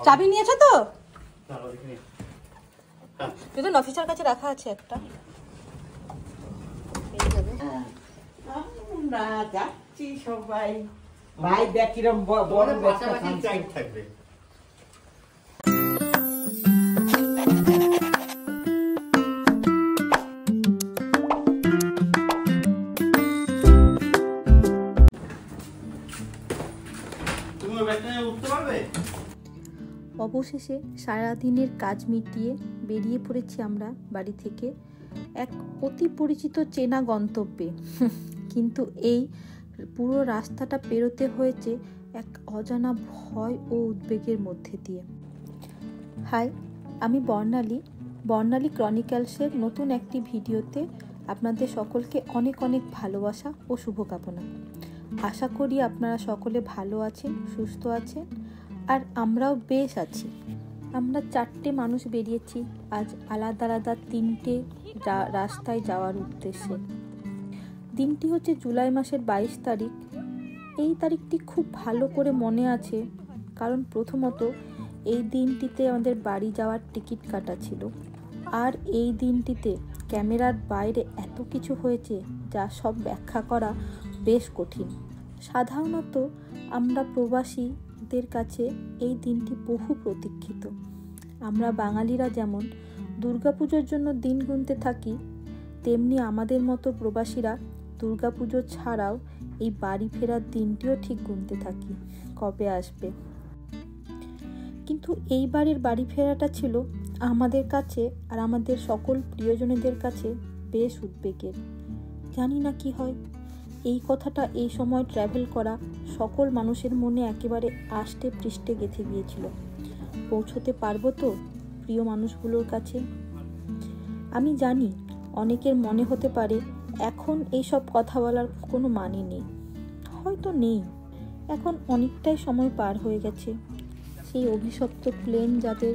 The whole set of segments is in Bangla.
চাবি নিয়েছো তো? যদি অফিসার কাছে রাখা আছে একটা না যাচ্ছি সবাই ভাই দেখ কিরম বড় থাকবে। অবশেষে সারাদিনের কাজ মিটিয়ে বেরিয়ে পড়েছি আমরা বাড়ি থেকে এক অতি পরিচিত চেনা গন্তব্যে। কিন্তু এই পুরো রাস্তাটা পেরোতে হয়েছে এক অজানা ভয় ও উদ্বেগের মধ্যে দিয়ে। হাই, আমি বর্ণালী ক্রনিক্যালসের নতুন একটি ভিডিওতে আপনাদের সকলকে অনেক অনেক ভালোবাসা ও শুভকামনা। আশা করি আপনারা সকলে ভালো আছেন, সুস্থ আছেন, আর আমরাও বেশ আছি। আমরা 4টে মানুষ বেরিয়েছি আজ আলাদা আলাদা 3টে রাস্তায় যাওয়ার উদ্দেশ্যে। দিনটি হচ্ছে জুলাই মাসের 22 তারিখ। এই তারিখটি খুব ভালো করে মনে আছে, কারণ প্রথমত এই দিনটিতে আমাদের বাড়ি যাওয়ার টিকিট কাটা ছিল, আর এই দিনটিতে ক্যামেরার বাইরে এত কিছু হয়েছে যা সব ব্যাখ্যা করা বেশ কঠিন। সাধারণত আমরা প্রবাসীদের কাছে এই দিনটি বহু প্রতীক্ষিত। আমরা বাঙালিরা যেমন দুর্গাপুজোর জন্য দিন গুনতে থাকি, তেমনি আমাদের মতো প্রবাসীরা দুর্গাপুজো ছাড়াও এই বাড়ি ফেরার দিনটিও ঠিক গুনতে থাকি, কবে আসবে। কিন্তু এইবারের বাড়ি ফেরাটা ছিল আমাদের কাছে আর আমাদের সকল প্রিয়জনদের কাছে বেশ উদ্বেগের। জানি না কি হয়, এই কথাটা এই সময় ট্র্যাভেল করা সকল মানুষের মনে একেবারে আষ্টে পৃষ্ঠে গেঁথে গিয়েছিল। পৌঁছতে পারবো তো প্রিয় মানুষগুলোর কাছে? আমি জানি অনেকের মনে হতে পারে এখন এইসব কথা বলার কোনো মানে নেই, হয়তো নেই, এখন অনেকটাই সময় পার হয়ে গেছে। সেই অভিশপ্ত প্লেন যাদের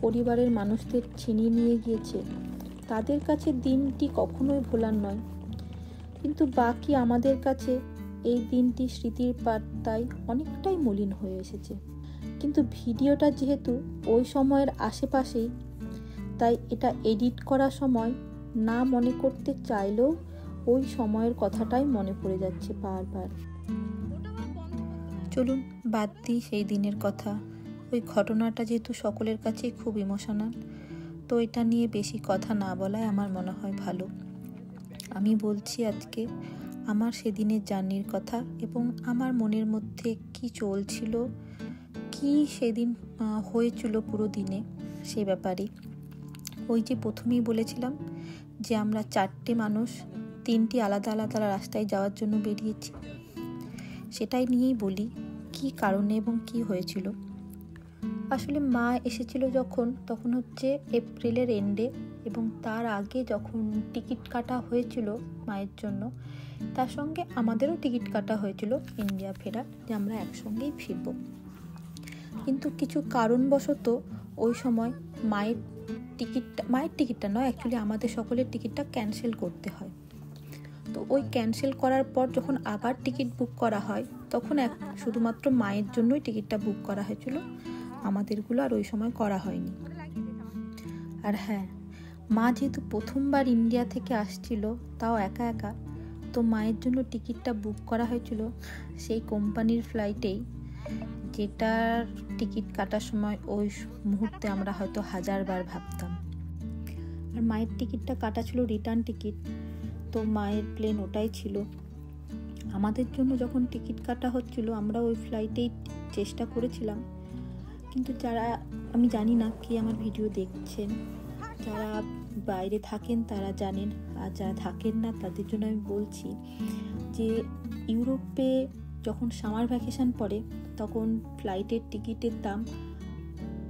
পরিবারের মানুষদের ছিনিয়ে নিয়ে গিয়েছে তাদের কাছে দিনটি কখনোই ভোলার নয়, কিন্তু বাকি আমাদের কাছে এই দিনটি স্মৃতির পাতায় অনেকটাই মলিন হয়ে এসেছে। কিন্তু ভিডিওটা যেহেতু ওই সময়ের আশেপাশেই, তাই এটা এডিট করার সময় না মনে করতে চাইলেও ওই সময়ের কথাটাই মনে পড়ে যাচ্ছে বারবার। চলুন বাদ দিই সেই দিনের কথা। ওই ঘটনাটা যেহেতু সকলের কাছেই খুব ইমোশনাল, তো এটা নিয়ে বেশি কথা না বলাই আমার মনে হয় ভালো। আমি বলছি আজকে আমার সেদিনের জার্নির কথা এবং আমার মনের মধ্যে কি চলছিল, কি সেদিন হয়েছিল পুরো দিনে, সে ব্যাপারে। ওই যে প্রথমেই বলেছিলাম যে আমরা 4টে মানুষ 3টি আলাদা আলাদা রাস্তায় যাওয়ার জন্য বেরিয়েছি, সেটাই নিয়েই বলি কি কারণে এবং কি হয়েছিল। আসলে মা এসেছিল তখন হচ্ছে এপ্রিলের এন্ডে, এবং তার আগে যখন টিকিট কাটা হয়েছিল মায়ের জন্য, তার সঙ্গে আমাদেরও টিকিট কাটা হয়েছিল ইন্ডিয়া ফেরার, যে আমরা একসঙ্গেই ফিরব। কিন্তু কিছু কারণবশত ওই সময় মায়ের টিকিটটা নয়, অ্যাকচুয়ালি আমাদের সকলের টিকিটটা ক্যান্সেল করতে হয়। তো ওই ক্যান্সেল করার পর যখন আবার টিকিট বুক করা হয়, তখন শুধুমাত্র মায়ের জন্যই টিকিটটা বুক করা হয়েছিল, আমাদেরগুলো আর ওই সময় করা হয়নি। আর হ্যাঁ, মা যেহেতু প্রথমবার ইন্ডিয়া থেকে আসছিল, তাও একা একা, তো মায়ের জন্য টিকিটটা বুক করা হয়েছিল সেই কোম্পানির ফ্লাইটেই, যেটার টিকিট কাটার সময় ওই মুহূর্তে আমরা হয়তো 1000 বার ভাবতাম। আর মায়ের টিকিটটা কাটা ছিল রিটার্ন টিকিট, তো মায়ের প্লেন ওটাই ছিল। আমাদের জন্য যখন টিকিট কাটা হচ্ছিল আমরা ওই ফ্লাইটেই চেষ্টা করেছিলাম, কিন্তু যারা, আমি জানি না কি আমার ভিডিও দেখছেন, যারা বাইরে থাকেন তারা জানেন, আর যারা থাকেন না তাদের জন্য আমি বলছি যে ইউরোপে যখন সামার ভ্যাকেশন পড়ে তখন ফ্লাইটের টিকিটের দাম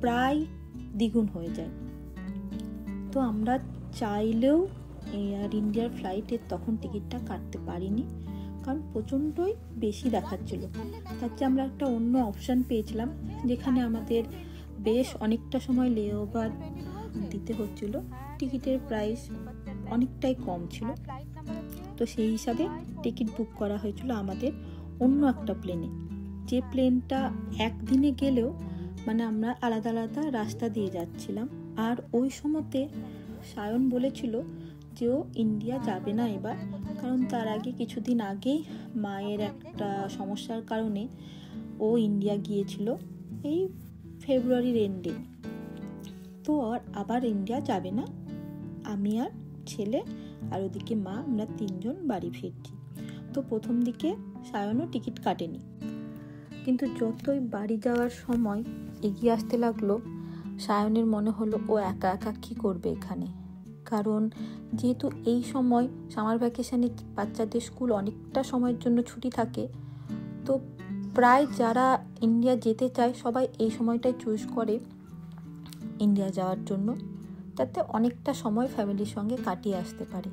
প্রায় দ্বিগুণ হয়ে যায়। তো আমরা চাইলেও এয়ার ইন্ডিয়ার ফ্লাইটের তখন টিকিটটা কাটতে পারিনি, কারণ প্রচণ্ডই বেশি দেখাচ্ছিল। তার চেয়ে আমরা একটা অন্য অপশান পেয়েছিলাম, যেখানে আমাদের বেশ অনেকটা সময় লেওভার দিতে হচ্ছিল, টিকিটের প্রাইস অনেকটাই কম ছিল। তো সেই হিসাবে টিকিট বুক করা হয়েছিল আমাদের অন্য একটা প্লেনে, যে প্লেনটা একদিনে গেলেও মানে আমরা আলাদা আলাদা রাস্তা দিয়ে যাচ্ছিলাম। আর ওই সময়তে সায়ন বলেছিল যে ও ইন্ডিয়া যাবে না এবার, কারণ তার আগে কিছুদিন আগেই মায়ের একটা সমস্যার কারণে ও ইন্ডিয়া গিয়েছিল এই ফেব্রুয়ারির এন্ডে। তো আর আবার ইন্ডিয়া যাবে না। আমি আর ছেলে আর ওদিকে মা, আমরা 3 জন বাড়ি ফিরছি। তো প্রথম দিকে সায়নও টিকিট কাটেনি, কিন্তু যতই বাড়ি যাওয়ার সময় এগিয়ে আসতে লাগলো সায়নের মনে হলো ও একা একা কী করবে এখানে। কারণ যেহেতু এই সময় সামার ভ্যাকেশানে বাচ্চাদের স্কুল অনেকটা সময়ের জন্য ছুটি থাকে, তো প্রায় যারা ইন্ডিয়া যেতে চায় সবাই এই সময়টাই চুজ করে ইন্ডিয়া যাওয়ার জন্য, যাতে অনেকটা সময় ফ্যামিলির সঙ্গে কাটিয়ে আসতে পারে।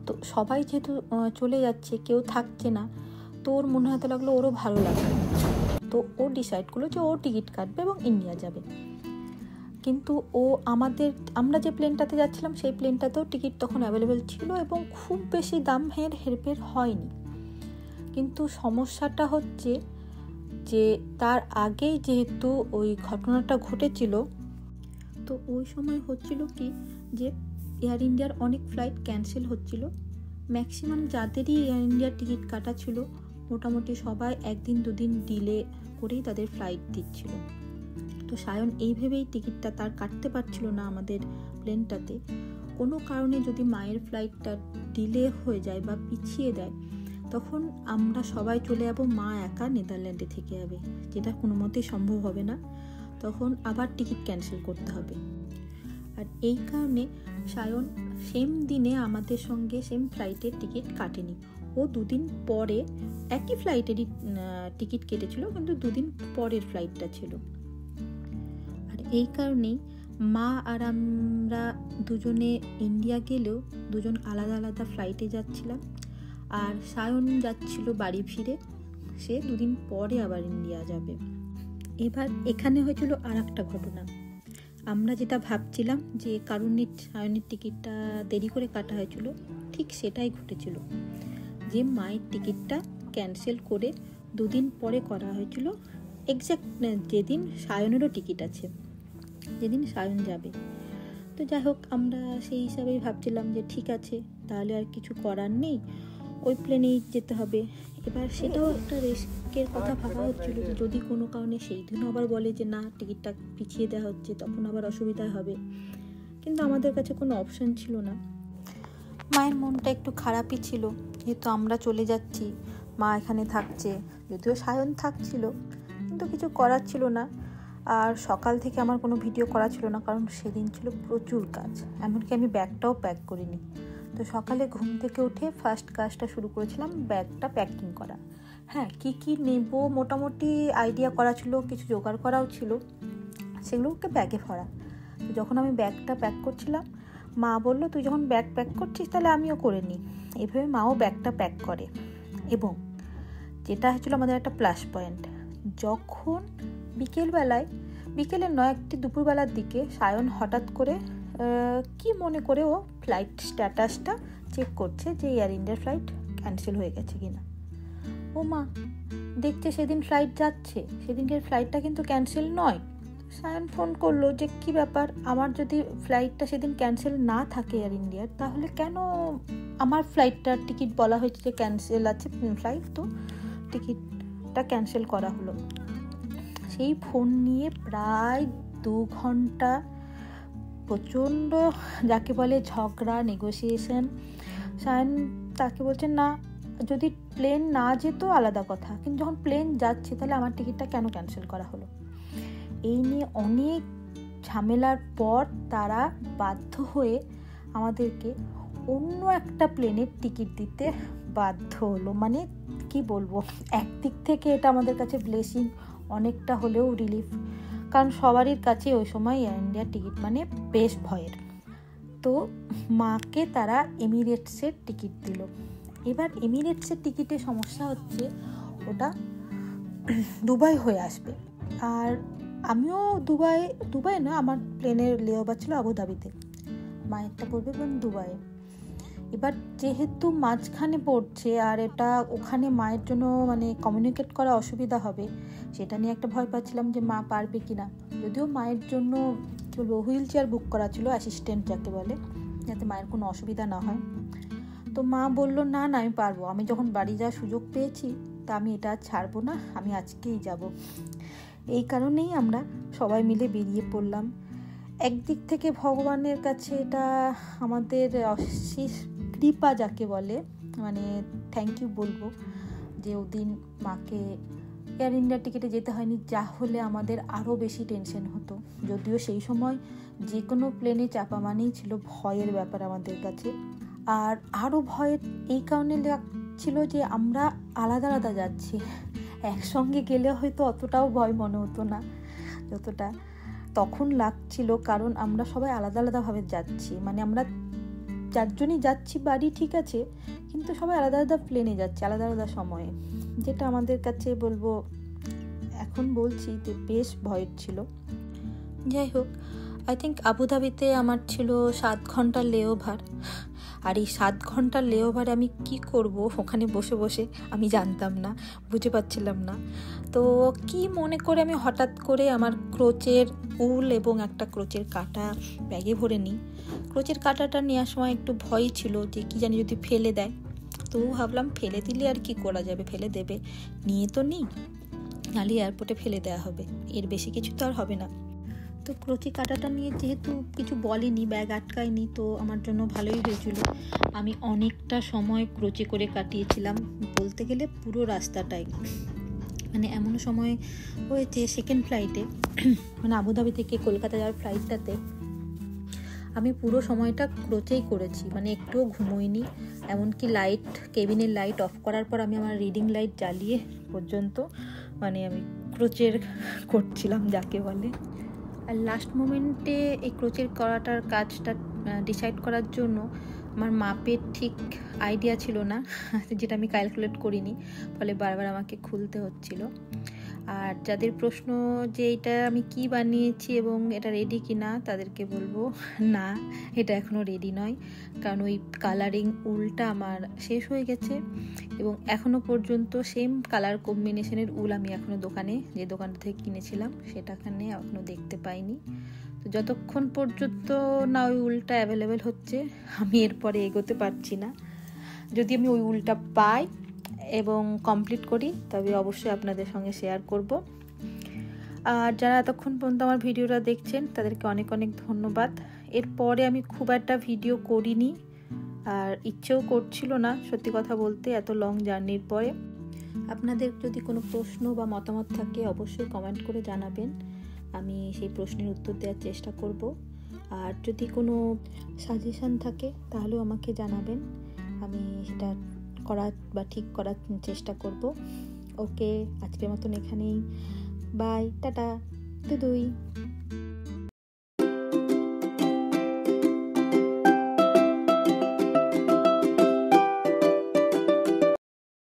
তো সবাই যেহেতু চলে যাচ্ছে, কেউ থাকছে না, তো ওর মনে হতে লাগলো ওরও ভালো লাগবে। তো ও ডিসাইড করলো যে ও টিকিট কাটবে এবং ইন্ডিয়া যাবে। কিন্তু আমরা যে প্লেনটাতে যাচ্ছিলাম সেই প্লেনটাতেও টিকিট তখন অ্যাভেলেবেল ছিল এবং খুব বেশি দাম হেরফের হয়নি। কিন্তু সমস্যাটা হচ্ছে যে তার আগেই যেহেতু ওই ঘটনাটা ঘটেছিল, তো ওই সময় হচ্ছিল কি যে এয়ার ইন্ডিয়ার অনেক ফ্লাইট ক্যান্সেল হচ্ছিল। ম্যাক্সিমাম যাদেরই এয়ার ইন্ডিয়ার টিকিট কাটা ছিল মোটামুটি সবাই 1 দিন 2 দিন ডিলে করেই তাদের ফ্লাইট দিচ্ছিল। তো সায়ন এই ভেবেই টিকিটটা তার কাটতে পারছিল না আমাদের প্লেনটাতে। কোনো কারণে যদি মায়ের ফ্লাইটটা ডিলে হয়ে যায় বা পিছিয়ে দেয়, তখন আমরা সবাই চলে যাব, মা একা নেদারল্যান্ডে থেকে যাবে, যেটা কোনো মতেই সম্ভব হবে না। তখন আবার টিকিট ক্যান্সেল করতে হবে। আর এই কারণে সায়ন সেম দিনে আমাদের সঙ্গে সেম ফ্লাইটের টিকিট কাটেনি। ও 2 দিন পরে একই ফ্লাইটেরই টিকিট কেটেছিল, কিন্তু 2 দিন পরের ফ্লাইটটা ছিল। আর এই কারণেই মা আর আমরা দুজনে ইন্ডিয়া গেলেও 2 জন আলাদা আলাদা ফ্লাইটে যাচ্ছিলাম। আর সায়ন যাচ্ছিল বাড়ি ফিরে, সে 2 দিন পরে আবার ইন্ডিয়া যাবে। এবার এখানে হয়েছিল আর একটা ঘটনা। আমরা যেটা ভাবছিলাম যে কারণে সায়নের টিকিটটা দেরি করে কাটা হয়েছিল, ঠিক সেটাই ঘটেছিল। যে মায়ের টিকিটটা ক্যান্সেল করে 2 দিন পরে করা হয়েছিল, এক্স্যাক্ট যেদিন সায়নেরও টিকিট আছে, যেদিন সায়ন যাবে। তো যাই হোক, আমরা সেই হিসাবেই ভাবছিলাম যে ঠিক আছে, তাহলে আর কিছু করার নেই, ওই প্লেনেই যেতে হবে। এবার সেটাও একটা রিস্কের কথা ভাবা হচ্ছিল যে যদি কোনো কারণে সেই দিনও আবার বলে যে না টিকিটটা পিছিয়ে দেওয়া হচ্ছে, তখন আবার অসুবিধা হবে। কিন্তু আমাদের কাছে কোনো অপশন ছিল না। মায়ের মনটা একটু খারাপই ছিল, যেহেতু আমরা চলে যাচ্ছি, মা এখানে থাকছে। যদিও সায়ন থাকছিল, কিন্তু কিছু করার ছিল না। আর সকাল থেকে আমার কোনো ভিডিও করা ছিল না, কারণ সেদিন ছিল প্রচুর কাজ, এমনকি আমি ব্যাগটাও প্যাক করিনি। তো সকালে ঘুম থেকে উঠে ফার্স্ট কাজটা শুরু করেছিলাম ব্যাগটা প্যাকিং করা। হ্যাঁ, কি নেব মোটামুটি আইডিয়া করা ছিল, কিছু জোগাড় করাও ছিল, সেগুলোকে ব্যাগে ভরা। তো যখন আমি ব্যাগটা প্যাক করছিলাম, মা বললো তুই যখন ব্যাগ প্যাক করছিস তাহলে আমিও করে নিই। এভাবে মাও ব্যাগটা প্যাক করে। এবং যেটা হচ্ছিল আমাদের একটা প্লাস পয়েন্ট, যখন বিকেলের নয়, একটি দুপুরবেলার দিকে সায়ন হঠাৎ করে কি মনে করে ও ফ্লাইট স্ট্যাটাসটা চেক করছে যে এয়ার ইন্ডিয়ার ফ্লাইট ক্যান্সেল হয়ে গেছে কিনা। ও মা দেখছে সেদিন ফ্লাইট যাচ্ছে, সেদিনকের ফ্লাইটটা কিন্তু ক্যান্সেল নয়। সায়ন ফোন করলো যে কি ব্যাপার, আমার যদি ফ্লাইটটা সেদিন ক্যান্সেল না থাকে এয়ার ইন্ডিয়ার, তাহলে কেন আমার ফ্লাইটটার টিকিট বলা হয়েছে যে ক্যান্সেল আছে ফ্লাইট, তো টিকিটটা ক্যান্সেল করা হলো। সেই ফোন নিয়ে প্রায় 2 ঘন্টা প্রচণ্ড যাকে বলে ঝগড়া, নেগোসিয়েশন। সায়ন তাকে বলছে না, যদি প্লেন না যেত আলাদা কথা, কিন্তু যখন প্লেন যাচ্ছে তাহলে আমার টিকিটটা কেন ক্যান্সেল করা হলো। এই নিয়ে অনেক ঝামেলার পর তারা বাধ্য হয়ে আমাদেরকে অন্য একটা প্লেনের টিকিট দিতে বাধ্য হলো। মানে কি বলবো, একদিক থেকে এটা আমাদের কাছে ব্লেসিং, অনেকটা হলেও রিলিফ, কারণ সবারই কাছে ওই সময় এয়ার ইন্ডিয়ার টিকিট মানে বেশ ভয়ের। তো মাকে তারা এমিরেটসের টিকিট দিল। এবার এমিরেটসের টিকিটের সমস্যা হচ্ছে ওটা দুবাই হয়ে আসবে, আর আমিও দুবাই না, আমার প্লেনের লেওভার ছিল আবুধাবিতে, মায়েরটা পড়বে এবং দুবাইয়ে। এবার যেহেতু মাঝখানে পড়ছে আর এটা ওখানে মায়ের জন্য মানে কমিউনিকেট করা অসুবিধা হবে, সেটা নিয়ে একটা ভয় পাচ্ছিলাম যে মা পারবে কি না। যদিও মায়ের জন্য কী বলবো হুইল চেয়ার বুক করা ছিল, অ্যাসিস্ট্যান্ট যাকে বলে, যাতে মায়ের কোনো অসুবিধা না হয়। তো মা বলল না আমি পারবো, আমি যখন বাড়ি যাওয়ার সুযোগ পেয়েছি তা আমি এটা ছাড়বো না, আমি আজকেই যাব। এই কারণেই আমরা সবাই মিলে বেরিয়ে পড়লাম। একদিক থেকে ভগবানের কাছে এটা আমাদের অশেষ কৃপা যাকে বলে, মানে থ্যাংক ইউ বলবো যে ওদিন মাকে এয়ার ইন্ডিয়া টিকিটে যেতে হয়নি, যা হলে আমাদের আরও বেশি টেনশন হতো। যদিও সেই সময় যে কোনো প্লেনে চাপা মানেই ছিল ভয়ের ব্যাপার আমাদের কাছে। আর আরও ভয়ের এই কারণে লাগছিল যে আমরা আলাদা আলাদা যাচ্ছি, একসঙ্গে গেলে হয়তো অতটাও ভয় মনে হতো না যতটা তখন লাগছিল, কারণ আমরা সবাই আলাদা আলাদাভাবে যাচ্ছি। মানে আমরা 4 জনই যাচ্ছি বাড়ি, ঠিক আছে, কিন্তু সবাই আলাদা আলাদা প্লেনে যাচ্ছে আলাদা আলাদা সময়ে, যেটা আমাদের কাছে বলবো এখন বলছি যে বেশ ভয়ের ছিল। যাই হোক, আই থিঙ্ক আবুধাবিতে আমার ছিল 7 ঘন্টার লেওভার। আর এই 7 ঘন্টার লেওভারে আমি কি করব ওখানে বসে বসে আমি জানতাম না, বুঝে পাচ্ছিলাম না। তো কি মনে করে আমি হঠাৎ করে আমার ক্রোচের উল এবং একটা ক্রোচের কাঁটা ব্যাগে ভরে নিই। ক্রোচের কাঁটাটা নেওয়ার সময় একটু ভয় ছিল যে কি জানি যদি ফেলে দেয়, তো ভাবলাম ফেলে দিলে আর কি করা যাবে, ফেলে দেবে, নিয়ে তো নিই, নাহলে এয়ারপোর্টে ফেলে দেওয়া হবে, এর বেশি কিছু তো আর হবে না। তো ক্রোচি কাঁটাটা নিয়ে যেহেতু কিছু বলেনি, ব্যাগ আটকায়নি, তো আমার জন্য ভালোই হয়েছিল। আমি অনেকটা সময় ক্রোচি করে কাটিয়েছিলাম, বলতে গেলে পুরো রাস্তাটাই। মানে এমন সময় হয়েছে সেকেন্ড ফ্লাইটে, মানে আবুধাবি থেকে কলকাতা যাওয়ার ফ্লাইটটাতে আমি পুরো সময়টা ক্রোচেই করেছি, মানে একটুও ঘুমোইনি। এমনকি কেবিনের লাইট অফ করার পর আমি আমার রিডিং লাইট জ্বালিয়ে পর্যন্ত মানে আমি ক্রোচের করছিলাম যাকে বলে। আর লাস্ট মোমেন্টে এই ক্রোচের করাটার কাজটা ডিসাইড করার জন্য আমার মাপের ঠিক আইডিয়া ছিল না, যেটা আমি ক্যালকুলেট করিনি, ফলে বারবার আমাকে খুলতে হচ্ছিল। আর যাদের প্রশ্ন যে এটা আমি কি বানিয়েছি এবং এটা রেডি কি না, তাদেরকে বলবো না, এটা এখনও রেডি নয়, কারণ ওই কালারিং উলটা আমার শেষ হয়ে গেছে এবং এখনও পর্যন্ত সেম কালার কম্বিনেশনের উল আমি এখনও যে দোকানটা থেকে কিনেছিলাম সেটাখানে এখনও দেখতে পাইনি। তো যতক্ষণ পর্যন্ত না ওই উলটা অ্যাভেলেবেল হচ্ছে আমি এরপরে এগোতে পারছি না। যদি আমি ওই উলটা পাই এবং কমপ্লিট করি তবে অবশ্যই আপনাদের সঙ্গে শেয়ার করব। আর যারা এতক্ষণ পর্যন্ত আমার ভিডিওটা দেখছেন তাদেরকে অনেক অনেক ধন্যবাদ। এরপরে আমি খুব একটা ভিডিও করিনি আর ইচ্ছেও করছিল না সত্যি কথা বলতে, এত লং জার্নির পরে। আপনাদের যদি কোনো প্রশ্ন বা মতামত থাকে অবশ্যই কমেন্ট করে জানাবেন, আমি সেই প্রশ্নের উত্তর দেওয়ার চেষ্টা করব। আর যদি কোনো সাজেশান থাকে তাহলেও আমাকে জানাবেন, আমি সেটা করার বা ঠিক করার চেষ্টা করব। ওকে, আজকের মতন এখানেই, বাই, টাটা, দুই।